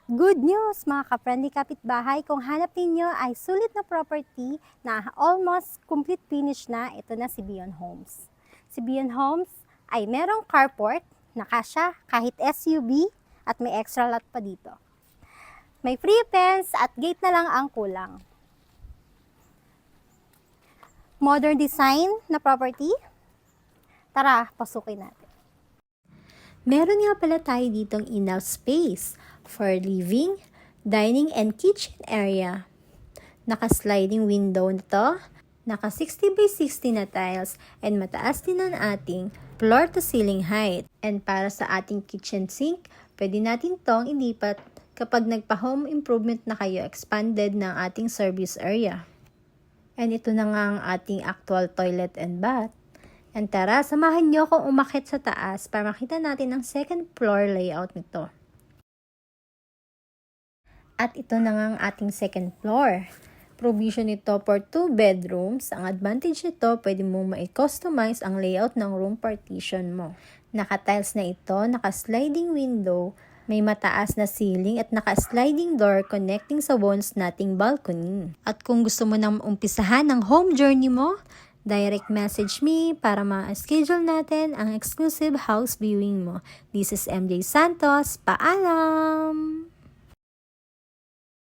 Good news mga ka-friendly kapitbahay, kung hanap ninyo ay sulit na property na almost complete finish na, ito na si Beyond Homes. Si Beyond Homes ay merong carport na kasya kahit SUV at may extra lot pa dito. May free fence at gate na lang ang kulang. Modern design na property. Tara, pasukin natin. Meron nga pala tayo ditong enough space for living, dining, and kitchen area. Naka-sliding window na to, naka 60 by 60 na tiles, and mataas din ang ating floor to ceiling height. And para sa ating kitchen sink, pwede natin tong ilipat kapag nagpa-home improvement na kayo, expanded ng ating service area. And ito na nga ang ating actual toilet and bath. And tara, samahan nyo akong umakyat sa taas para makita natin ang second floor layout nito. At ito na nga ang ating second floor. Provision nito for 2 bedrooms. Ang advantage nito, pwede mo ma-customize ang layout ng room partition mo. Naka-tiles na ito, naka-sliding window, may mataas na ceiling at naka-sliding door connecting sa walls nating balcony. At kung gusto mo nang umpisahan ang home journey mo, direct message me para ma-schedule natin ang exclusive house viewing mo. This is MJ Santos. Paalam!